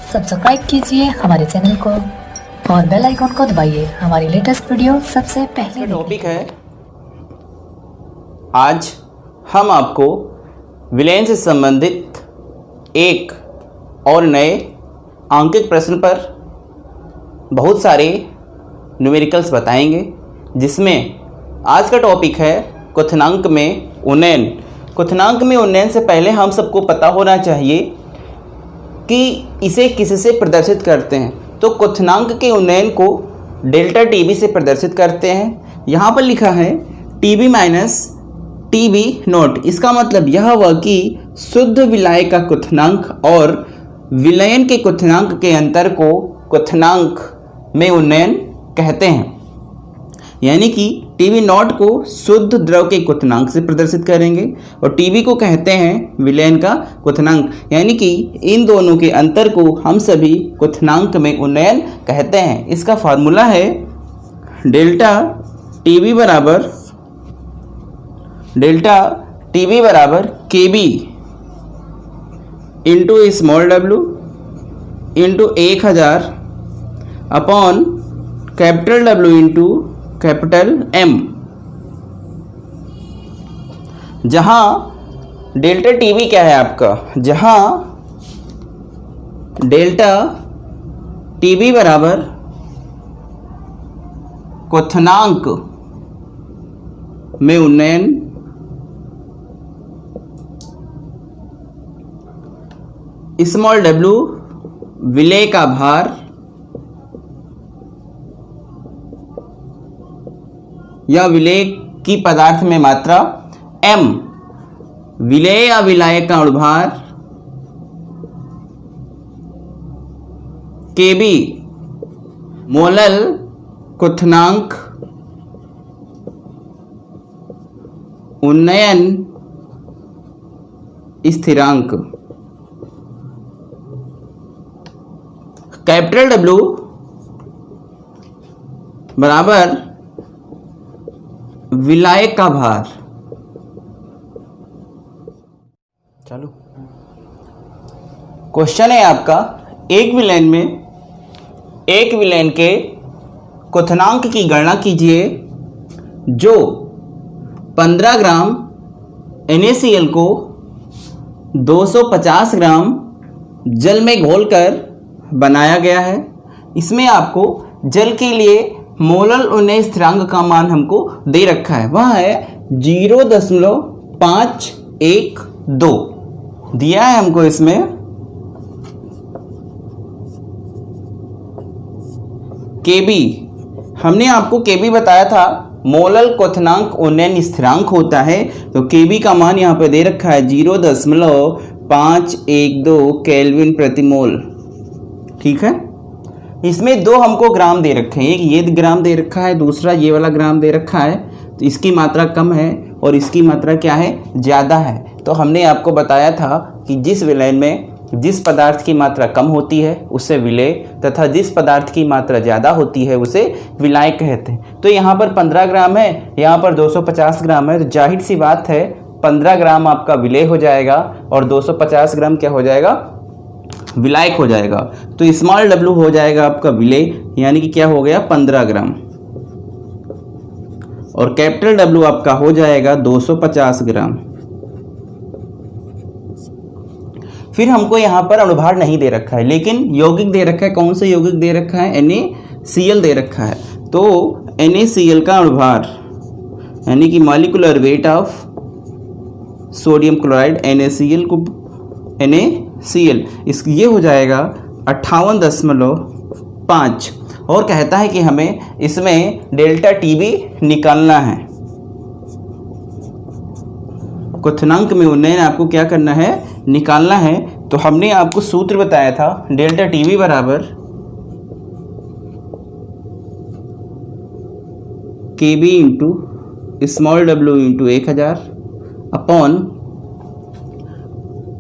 Subscribe कीजिए हमारे channel को और बेल आइकन को दबाइए हमारी लेटेस्ट वीडियो सबसे पहले टॉपिक है। आज हम आपको विलयन से संबंधित एक और नए आंकिक प्रश्न पर बहुत सारे न्यूमेरिकल्स बताएंगे, जिसमें आज का टॉपिक है क्वथनांक में उन्नयन। क्वथनांक में उन्नयन से पहले हम सबको पता होना चाहिए कि इसे किससे प्रदर्शित करते हैं। तो क्वथनांक के उन्नयन को डेल्टा टीबी से प्रदर्शित करते हैं। यहाँ पर लिखा है टीबी माइनस टीबी नॉट। इसका मतलब यह हुआ कि शुद्ध विलय का क्वथनांक और विलयन के क्वथनांक के अंतर को क्वथनांक में उन्नयन कहते हैं। यानी कि टीबी नॉट को शुद्ध द्रव के क्वथनांक से प्रदर्शित करेंगे और टीबी को कहते हैं विलयन का क्वथनांक। यानी कि इन दोनों के अंतर को हम सभी क्वथनांक में उन्नयन कहते हैं। इसका फार्मूला है डेल्टा टीबी बराबर KB into small W into 1000 upon capital W into capital M, जहां डेल्टा टीबी क्या है आपका, जहां डेल्टा टीबी बराबर क्वथनांक में उन्नयन स्मॉल डब्ल्यू विलय का भार या विलय की पदार्थ में मात्रा, m विलय या विलायक का अणुभार, kb मोलल क्वथनांक उन्नयन स्थिरांक, कैपिटल W बराबर विलायक का भार। चलो क्वेश्चन है आपका, एक विलयन के क्वथनांक की गणना कीजिए जो 15 ग्राम NaCl को 250 ग्राम जल में घोलकर बनाया गया है। इसमें आपको जल के लिए मोलल उन्नयन स्थिरांक का मान हमको दे रखा है, वह है 0.512 दिया है हमको। इसमें केबी, हमने आपको केबी बताया था मोलल क्वथनांक उन्नयन स्थिरांक होता है, तो केबी का मान यहाँ पे दे रखा है 0.512 केल्विन प्रति मोल। ठीक है, इसमें दो हमको ग्राम दे रखे हैं, एक ये ग्राम दे रखा है, दूसरा ये वाला ग्राम दे रखा है। तो इसकी मात्रा कम है और इसकी मात्रा क्या है, ज़्यादा है। तो हमने आपको बताया था कि जिस विलयन में जिस पदार्थ की मात्रा कम होती है उसे विलय तथा जिस पदार्थ की मात्रा ज़्यादा होती है उसे विलायक कहते हैं। तो यहाँ पर 15 ग्राम है, यहाँ पर 250 ग्राम है, तो जाहिर सी बात है 15 ग्राम आपका विलय हो जाएगा और 250 ग्राम क्या हो जाएगा, विलायक हो जाएगा। तो स्मॉल डब्ल्यू हो जाएगा आपका विलय, यानी कि क्या हो गया 15 ग्राम, और कैपिटल डब्ल्यू आपका हो जाएगा 250 ग्राम। फिर हमको यहाँ पर अणुभार नहीं दे रखा है, लेकिन यौगिक दे रखा है। कौन सा यौगिक दे रखा है, NaCl दे रखा है। तो NaCl का अणुभार यानी कि molecular weight of sodium chloride NaCl इस ये हो जाएगा 58.5, और कहता है कि हमें इसमें डेल्टा टीबी निकालना है। क्वथनांक में उन्नयन आपको क्या करना है, निकालना है। तो हमने आपको सूत्र बताया था डेल्टा टीबी बराबर KB into small W into 1000 upon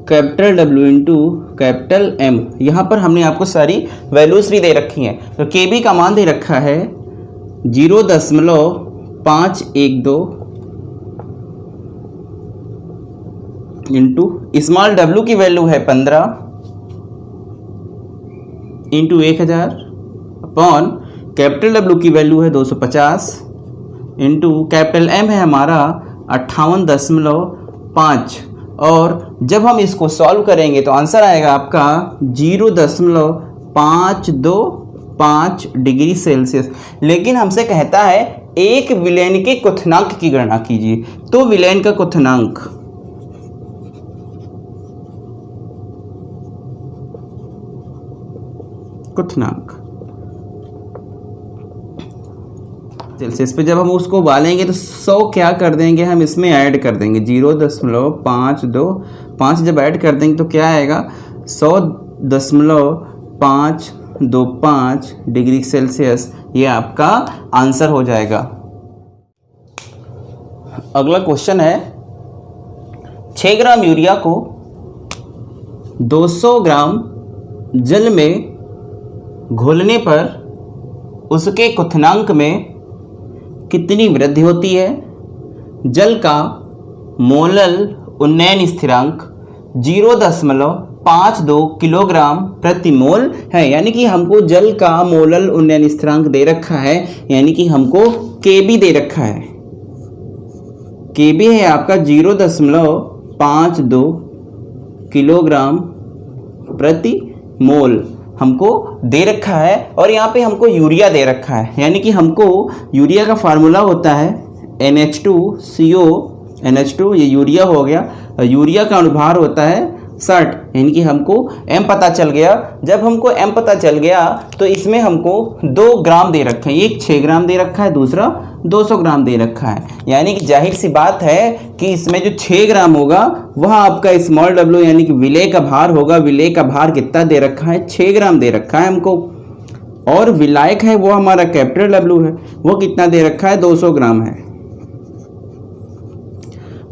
capital W into capital M। यहाँ पर हमने आपको सारी वैल्यूज भी दे रखी हैं। तो KB का मान दे रखा है 0.512 इंटू स्मॉल w की वैल्यू है 15 इंटू 1000 अपॉन कैपिटल डब्ल्यू की वैल्यू है 250 इंटू कैपिटल एम है हमारा 58.5 और जब हम इसको सॉल्व करेंगे तो आंसर आएगा आपका 0.525 डिग्री सेल्सियस। लेकिन हमसे कहता है एक विलयन के क्वथनांक की गणना कीजिए। तो विलयन का क्वथनांक सेल्सियस पे जब हम उसको उबालेंगे तो 100 क्या कर देंगे, हम इसमें ऐड कर देंगे 0.525 जब ऐड कर देंगे तो क्या आएगा 100.525 डिग्री सेल्सियस। ये आपका आंसर हो जाएगा। अगला क्वेश्चन है 6 ग्राम यूरिया को 200 ग्राम जल में घोलने पर उसके क्वथनांक में कितनी वृद्धि होती है। जल का मोलल उन्नयन स्थिरांक 0.52 किलोग्राम प्रति मोल है। यानी कि हमको जल का मोलल उन्नयन स्थिरांक दे रखा है, यानी कि हमको केबी दे रखा है। केबी है आपका 0.52 किलोग्राम प्रति मोल हमको दे रखा है। और यहाँ पे हमको यूरिया दे रखा है, यानी कि हमको यूरिया का फार्मूला होता है NH2CO, ये यूरिया हो गया। यूरिया का अनुभार होता है 60, यानी कि हमको M पता चल गया। जब हमको M पता चल गया तो इसमें हमको 2 ग्राम दे रखे हैं, एक 6 ग्राम दे रखा है, दूसरा 200 ग्राम दे रखा है। यानी कि जाहिर सी बात है कि इसमें जो 6 ग्राम होगा वह आपका स्मॉल w यानी कि विलेय का भार होगा। विलेय का भार कितना दे रखा है, 6 ग्राम दे रखा है हमको। और विलायक है वो हमारा कैपिटल W है, वो कितना दे रखा है 200 ग्राम है।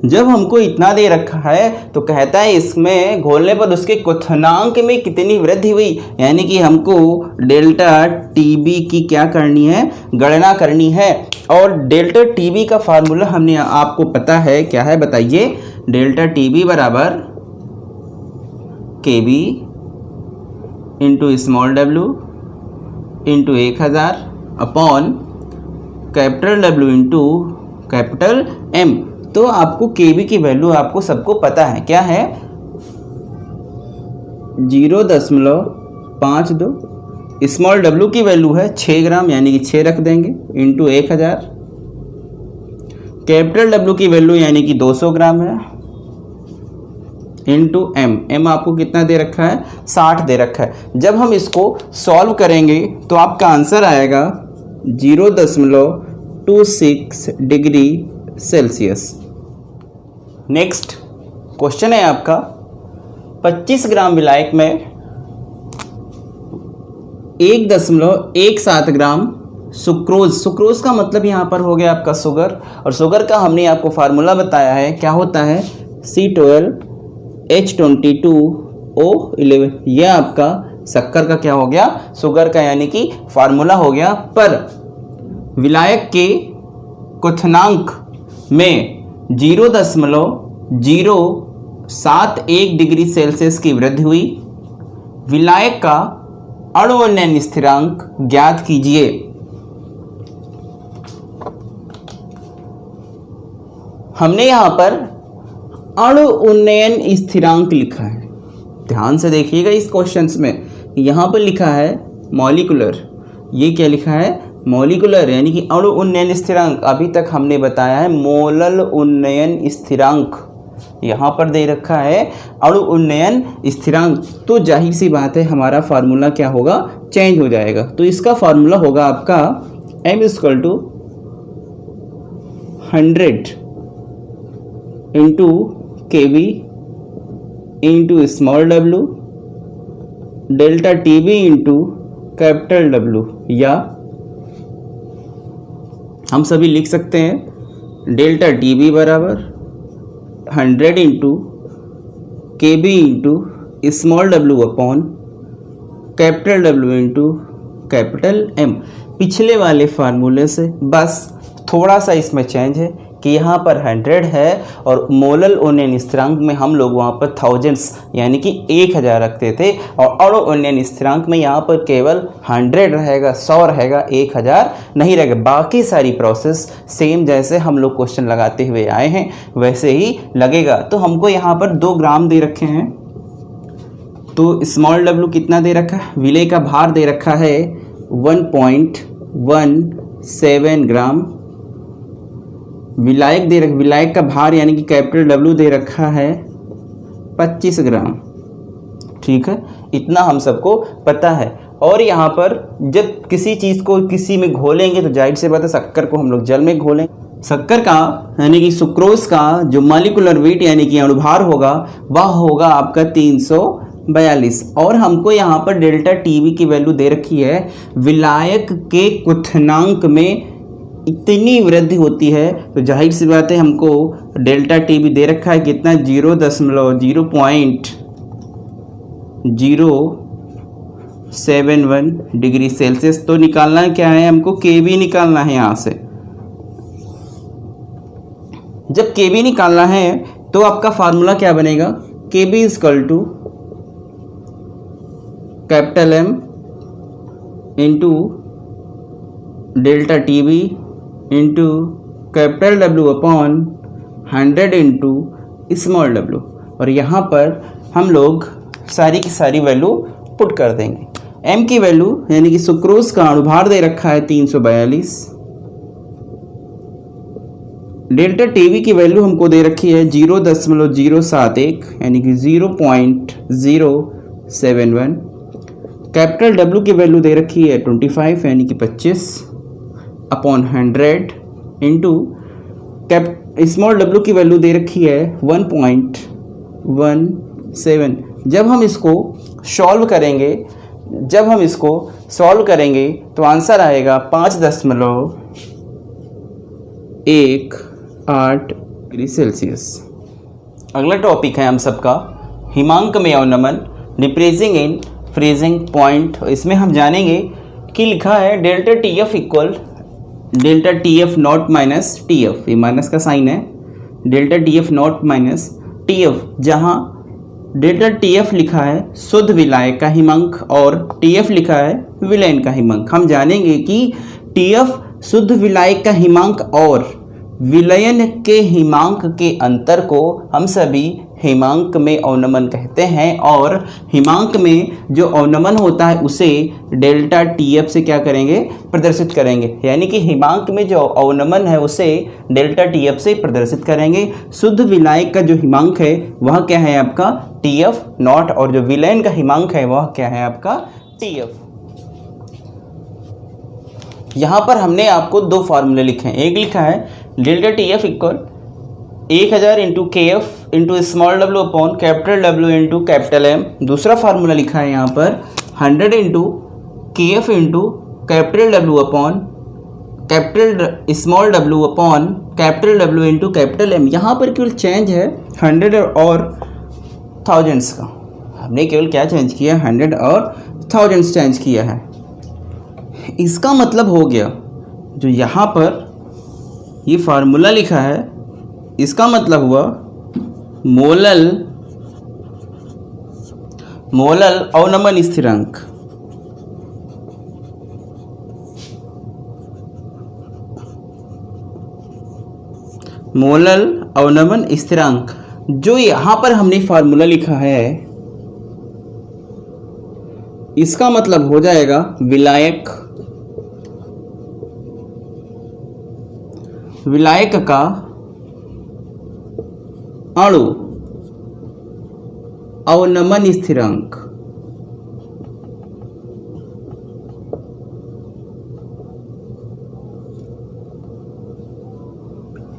जब हमको इतना दे रखा है तो कहता है इसमें घोलने पर उसके क्वथनांक में कितनी वृद्धि हुई, यानी कि हमको डेल्टा टीबी की क्या करनी है, गणना करनी है। और डेल्टा टीबी का फार्मूला हमने आपको पता है क्या है, बताइए। डेल्टा टीबी बराबर KB into small W into 1000 upon capital W into capital M. तो आपको केबी की वैल्यू आपको सबको पता है क्या है, 0.52। स्मॉल डब्ल्यू की वैल्यू है 6 ग्राम, यानी कि 6 रख देंगे इंटू 1000। कैपिटल डब्ल्यू की वैल्यू यानी कि 200 ग्राम है इंटू एम। एम आपको कितना दे रखा है, 60 दे रखा है। जब हम इसको सॉल्व करेंगे तो आपका आंसर आएगा 0.26 डिग्री सेल्सियस। नेक्स्ट क्वेश्चन है आपका 25 ग्राम विलायक में 1.17 ग्राम सुक्रोज। सुक्रोज का मतलब यहाँ पर हो गया आपका शुगर, और शुगर का हमने आपको फार्मूला बताया है, क्या होता है C12H22O11। यह आपका शक्कर का क्या हो गया, शुगर का, यानी कि फार्मूला हो गया। पर विलायक के क्वथनांक में 0.071 डिग्री सेल्सियस की वृद्धि हुई। विलायक का अणु उन्नयन स्थिरांक ज्ञात कीजिए। हमने यहां पर अणु उन्नयन स्थिरांक लिखा है, ध्यान से देखिएगा इस क्वेश्चंस में। यहां पर लिखा है मॉलिक्यूलर, ये क्या लिखा है, मॉलिक्यूलर, यानी कि अणु उन्नयन स्थिरांक। अभी तक हमने बताया है मोलल उन्नयन स्थिरांक, यहाँ पर दे रखा है अणु उन्नयन स्थिरांक। तो जाहिर सी बात है हमारा फार्मूला क्या होगा, चेंज हो जाएगा। तो इसका फार्मूला होगा आपका M = 100 into KB into small w delta TB into capital W। या हम सभी लिख सकते हैं डेल्टा TB बराबर 100 into KB into small w upon capital W into capital M। पिछले वाले फार्मूले से बस थोड़ा सा इसमें चेंज है। कि यहाँ पर 100 है और मोलल उन्नयन स्थिरांक में हम लोग वहाँ पर थाउजेंड्स यानी कि 1000 रखते थे, और अणु उन्नयन स्थिरांक में यहाँ पर केवल 100 रहेगा, 100 रहेगा, 1000 नहीं रहेगा। बाकी सारी प्रोसेस सेम जैसे हम लोग क्वेश्चन लगाते हुए आए हैं वैसे ही लगेगा। तो हमको यहाँ पर 2 ग्राम दे रखे हैं, तो स्मॉल w कितना दे रखा है, विलेय का भार दे रखा है 1.17 ग्राम। विलायक का भार यानी कि कैपिटल W दे रखा है 25 ग्राम। ठीक है, इतना हम सबको पता है। और यहाँ पर जब किसी चीज़ को किसी में घोलेंगे तो जाहिर सी बात है शक्कर को हम लोग जल में घोलें। शक्कर का यानी कि सुक्रोज का जो मॉलिक्यूलर वेट यानी कि अणुभार होगा वह होगा आपका 342। और हमको यहाँ पर डेल्टा टीवी की वैल्यू दे रखी है। विलायक के क्वथनांक में इतनी वृद्धि होती है तो जाहिर सी बात है हमको डेल्टा टीवी दे रखा है कितना, 0.071 डिग्री सेल्सियस। तो निकालना क्या है हमको, केबी निकालना है। यहाँ से जब केबी निकालना है तो आपका फार्मूला क्या बनेगा, KB equal to capital M into delta TB into capital W upon 100 into small w। और यहाँ पर हम लोग सारी की सारी वैल्यू पुट कर देंगे। M की वैल्यू यानी कि सुक्रोज का अणुभार दे रखा है 342। डेल्टा टीवी की वैल्यू हमको दे रखी है 0.071 यानी कि 0.071। कैपिटल W की वैल्यू दे रखी है 25 यानी कि 25 अपॉन 100 इंटू स्मॉल w की वैल्यू दे रखी है 1.17। जब हम इसको सॉल्व करेंगे तो आंसर आएगा 5.18 डिग्री सेल्सियस। अगला टॉपिक है हम सबका हिमांक में अवनमन, डिप्रेसिंग इन फ्रीजिंग पॉइंट। इसमें हम जानेंगे कि लिखा है delta TF equal delta TF not minus TF, ये माइनस का साइन है, delta TF not minus TF, जहाँ डेल्टा TF लिखा है शुद्ध विलायक का हिमांक और TF लिखा है विलयन का हिमांक। हम जानेंगे कि TF शुद्ध विलायक का हिमांक और विलयन के हिमांक के अंतर को हम सभी हिमांक में अवनमन कहते हैं, और हिमांक में जो अवनमन होता है उसे डेल्टा TF से क्या करेंगे, प्रदर्शित करेंगे। यानी कि हिमांक में जो अवनमन है उसे डेल्टा TF से प्रदर्शित करेंगे। शुद्ध विलायक का जो हिमांक है वह क्या है आपका TF नॉट, और जो विलयन का हिमांक है वह क्या है आपका TF। यहाँ पर हमने आपको 2 फार्मूले लिखे हैं। एक लिखा है delta TF equal 1000 into KF into small w upon capital W into capital M। दूसरा फार्मूला लिखा है यहाँ पर 100 into KF into capital W upon capital small w upon capital W into capital M। यहाँ पर केवल चेंज है 100 और थाउजेंड्स का। हमने केवल क्या चेंज किया, 100 और थाउजेंड्स चेंज किया है। इसका मतलब हो गया जो यहाँ पर ये फार्मूला लिखा है इसका मतलब हुआ मोलल अवनमन स्थिरांक। मोलल अवनमन स्थिरांक जो यहाँ पर हमने फार्मूला लिखा है इसका मतलब हो जाएगा विलायक का अणु अवनमन स्थिरांक।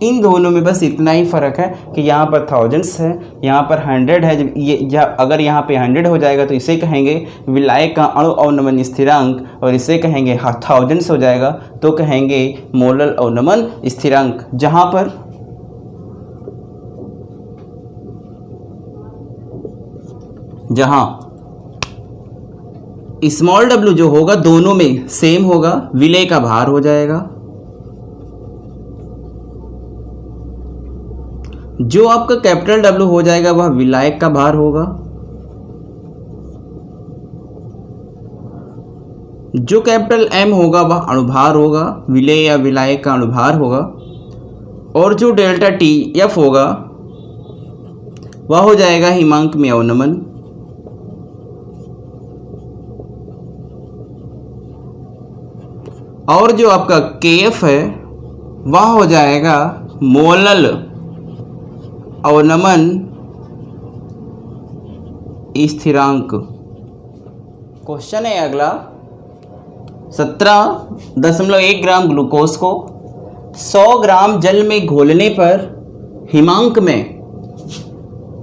इन दोनों में बस इतना ही फ़र्क है कि यहाँ पर थाउजेंड्स है, यहाँ पर 100 है। जब ये अगर यहाँ पे 100 हो जाएगा तो इसे कहेंगे विलायक का अणु अवनमन स्थिरांक, और इसे कहेंगे थाउजेंड्स हो जाएगा तो कहेंगे मोलल अवनमन स्थिरांक। जहाँ पर स्मॉल w जो होगा दोनों में सेम होगा, विलेय का भार हो जाएगा जो आपका कैपिटल डब्ल्यू हो जाएगा वह विलायक का भार होगा, जो कैपिटल एम होगा वह अणुभार होगा, विलेय या विलायक का अणुभार होगा, और जो डेल्टा टी एफ होगा वह हो जाएगा हिमांक में अवनमन। और जो आपका के एफ है वह हो जाएगा मोलल अवनमन स्थिरांक। क्वेश्चन है अगला, 17.1 ग्राम ग्लूकोज को 100 ग्राम जल में घोलने पर हिमांक में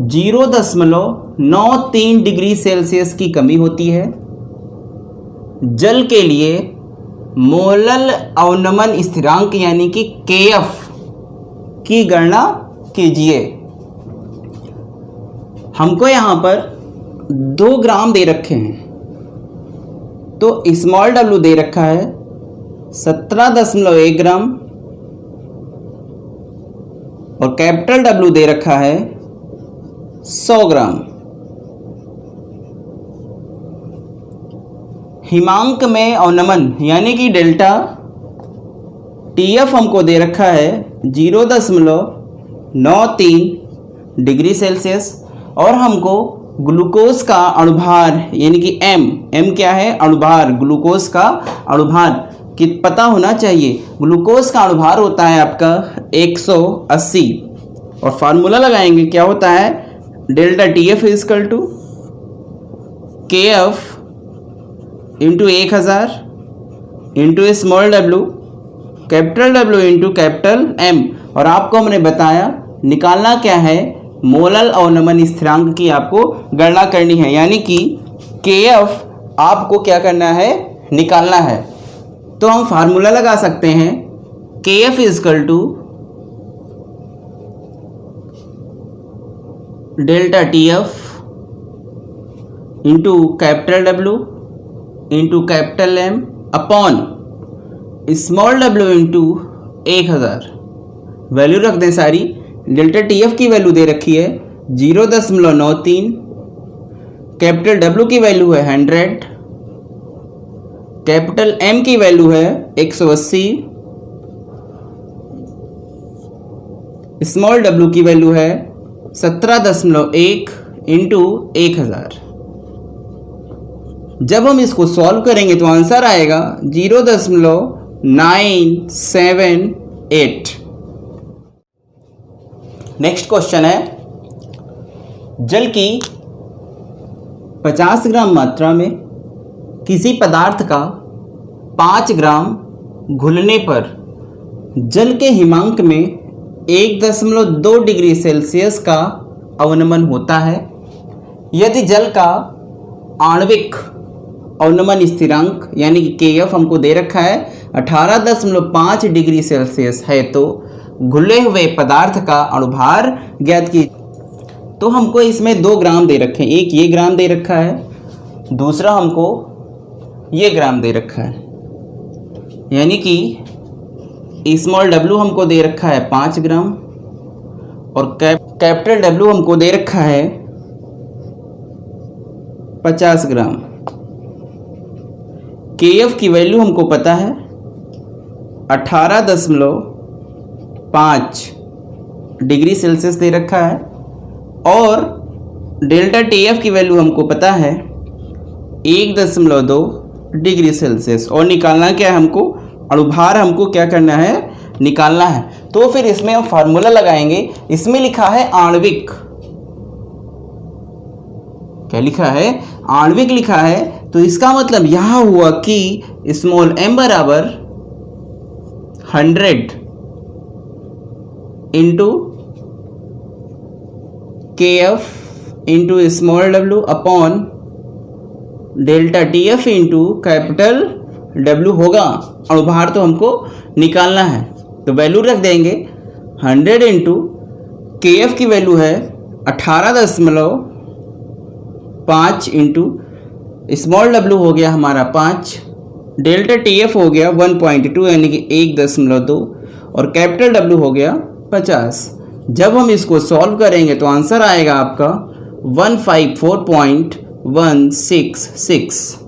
0.93 डिग्री सेल्सियस की कमी होती है। जल के लिए मोलल अवनमन स्थिरांक यानी कि केएफ की गणना कीजिए। हमको यहाँ पर 2 ग्राम दे रखे हैं, तो स्मॉल डब्ल्यू दे रखा है 17.1 ग्राम और कैपिटल डब्ल्यू दे रखा है 100 ग्राम। हिमांक में अवनमन यानी कि डेल्टा टीएफ हमको दे रखा है 0.93 डिग्री सेल्सियस और हमको ग्लूकोज का अणुभार यानी कि एम क्या है, अणुभार, ग्लूकोज का अणुभार कि पता होना चाहिए। ग्लूकोज का अणुभार होता है आपका 180 और फार्मूला लगाएंगे, क्या होता है, delta T F equal to K F into 1000 into small डब्ल्यू capital W into capital M. और आपको हमने बताया निकालना क्या है, मोलल अवनमन स्थिरांक की आपको गणना करनी है, यानी कि केएफ आपको क्या करना है, निकालना है। तो हम फार्मूला लगा सकते हैं, KF is equal to delta TF into capital W into capital M upon small W into 1000। Value रख दें सारी। डेल्टा टीएफ की वैल्यू दे रखी है 0.93, कैपिटल डब्ल्यू की वैल्यू है 100, कैपिटल एम की वैल्यू है 180, स्मॉल डब्ल्यू की वैल्यू है 17.1 इंटू 1000। जब हम इसको सॉल्व करेंगे तो आंसर आएगा 0.978। नेक्स्ट क्वेश्चन है, जल की 50 ग्राम मात्रा में किसी पदार्थ का 5 ग्राम घुलने पर जल के हिमांक में 1.2 डिग्री सेल्सियस का अवनमन होता है। यदि जल का आणविक अवनमन स्थिरांक यानी कि केएफ हमको दे रखा है 18.5 डिग्री सेल्सियस है, तो घुले हुए पदार्थ का अणुभार ज्ञात की। तो हमको इसमें 2 ग्राम दे रखे हैं, एक ये ग्राम दे रखा है, दूसरा हमको ये ग्राम दे रखा है, यानी कि स्मॉल डब्ल्यू हमको दे रखा है 5 ग्राम और कैपिटल डब्ल्यू हमको दे रखा है 50 ग्राम। केएफ की वैल्यू हमको पता है 18.5 डिग्री सेल्सियस दे रखा है और डेल्टा टीएफ की वैल्यू हमको पता है 1.2 डिग्री सेल्सियस। और निकालना क्या है, हमको अणुभार हमको क्या करना है, निकालना है। तो फिर इसमें हम फार्मूला लगाएंगे। इसमें लिखा है आणविक, क्या लिखा है, आणविक लिखा है, तो इसका मतलब यह हुआ कि स्मॉल एम बराबर 100 इंटू के F into small W upon delta T F into capital W होगा। अणुभार तो हमको निकालना है, तो वैल्यू रख देंगे 100 इंटू के एफ की वैल्यू है 18.5 इंटू स्मॉल डब्ल्यू हो गया हमारा 5, डेल्टा टी एफ हो गया 1.2 यानी कि 1.2 और कैपिटल डब्ल्यू हो गया 50। जब हम इसको सॉल्व करेंगे तो आंसर आएगा आपका 154.166।